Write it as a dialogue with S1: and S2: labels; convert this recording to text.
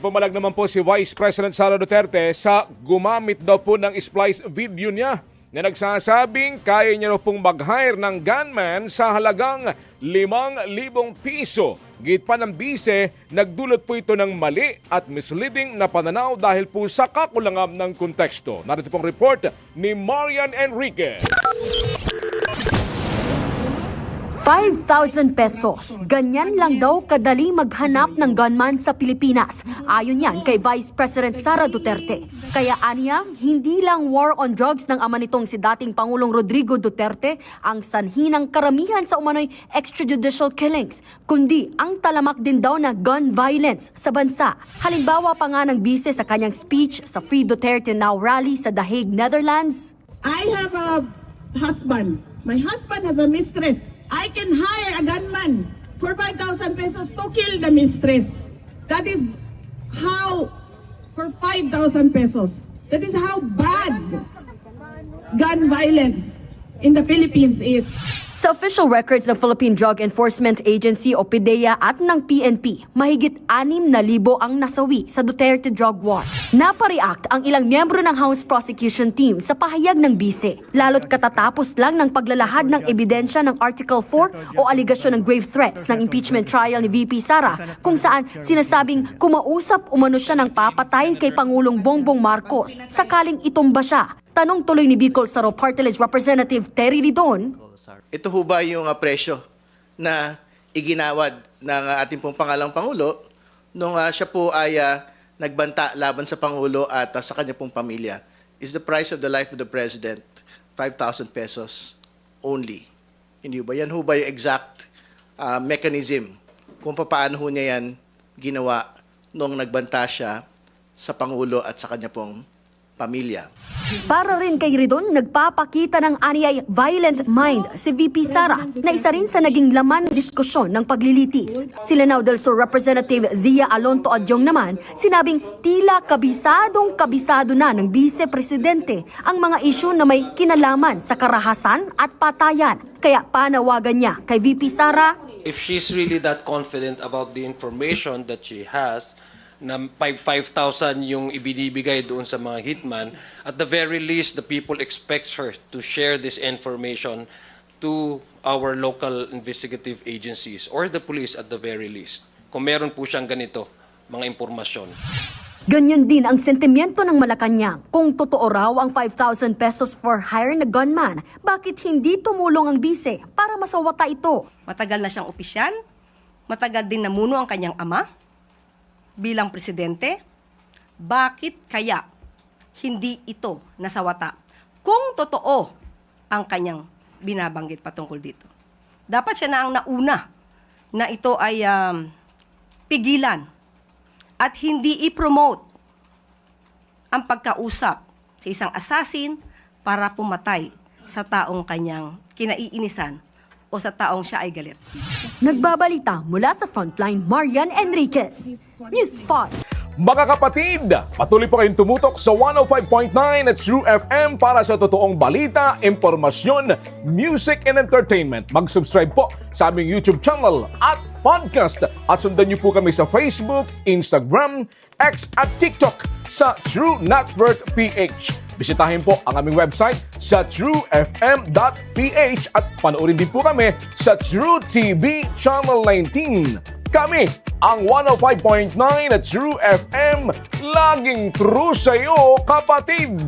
S1: Pumalag naman po si Vice President Sara Duterte sa gumamit daw po ng splice video niya na nagsasabing kaya niya raw pong mag-hire ng gunman sa halagang 5,000 piso. Git pa ng bise, nagdulot po ito ng mali at misleading na pananaw dahil po sa kakulangan ng konteksto. Narito pong report ni Marian Enriquez.
S2: 5,000 pesos. Ganyan lang daw kadali maghanap ng gunman sa Pilipinas. Ayon yan kay Vice President Sara Duterte. Kaya aniya, hindi lang war on drugs ng ama nitong si dating Pangulong Rodrigo Duterte ang sanhi ng karamihan sa umano'y extrajudicial killings, kundi ang talamak din daw na gun violence sa bansa. Halimbawa pa nga ng bise sa kanyang speech sa Free Duterte Now rally sa The Hague, Netherlands.
S3: I have a husband. My husband has a mistress. I can hire a gunman for 5,000 pesos to kill the mistress. That is how, for 5,000 pesos, that is how bad gun violence in the Philippines is.
S2: Sa official records ng Philippine Drug Enforcement Agency o PDEA at ng PNP, mahigit 6,000 ang nasawi sa Duterte drug war. Napareact ang ilang miyembro ng House Prosecution Team sa pahayag ng bise, lalo't katatapos lang ng paglalahad ng ebidensya ng Article 4 o aligasyon ng grave threats ng impeachment trial ni VP Sara, kung saan sinasabing kumausap umano siya ng papatay kay Pangulong Bongbong Marcos sakaling itumba siya. Tanong tuloy ni Bicol Saro Party List Representative Terry Ridon.
S4: Ito ho ba yung presyo na iginawad ng ating pong pangalang Pangulo nung siya po ay nagbanta laban sa Pangulo at sa kanya pong pamilya? Is the price of the life of the President 5,000 pesos only? Hindi ba? Yan ho ba yung exact mechanism kung paano ho niya yan ginawa nung nagbanta siya sa Pangulo at sa kanya pong pamilya?
S2: Para rin kay Ridon, nagpapakita ng aniyay violent mind si VP Sara na isa rin sa naging laman ng diskusyon ng paglilitis. Si Lanao del Sur Representative Zia Alonto Adyong naman, sinabing tila kabisado na ng Vice Presidente ang mga isyu na may kinalaman sa karahasan at patayan. Kaya panawagan niya kay VP Sara,
S5: if she's really that confident about the information that she has, na 5,000 yung ibinibigay doon sa mga hitman, at the very least, the people expect her to share this information to our local investigative agencies or the police at the very least. Kung meron po siyang ganito, mga impormasyon.
S2: ganyan din ang sentimiento ng Malacanang. Kung totoo raw ang 5,000 pesos for hire na gunman, bakit hindi tumulong ang bise para masawata ito?
S6: Matagal na siyang opisyal, matagal din namuno ang kanyang ama bilang presidente. Bakit kaya hindi ito nasawata kung totoo ang kanyang binabanggit patungkol dito? Dapat siya na ang nauna na ito ay pigilan at hindi i-promote ang pagkausap sa isang assassin para pumatay sa taong kanyang kinaiinisan o sa taong siya ay galit.
S2: Nagbabalita mula sa Frontline, Marian Enriquez, News 5.
S1: Mga kapatid, patuloy po kayong tumutok sa 105.9 at True FM para sa totoong balita, impormasyon, music and entertainment. Mag-subscribe po sa aming YouTube channel at podcast at sundan niyo po kami sa Facebook, Instagram, X at TikTok sa True Network PH. Bisitahin po ang aming website sa truefm.ph at panoorin din po kami sa True TV Channel 19. Kami ang 105.9 at True FM, laging true sa'yo, kapatid!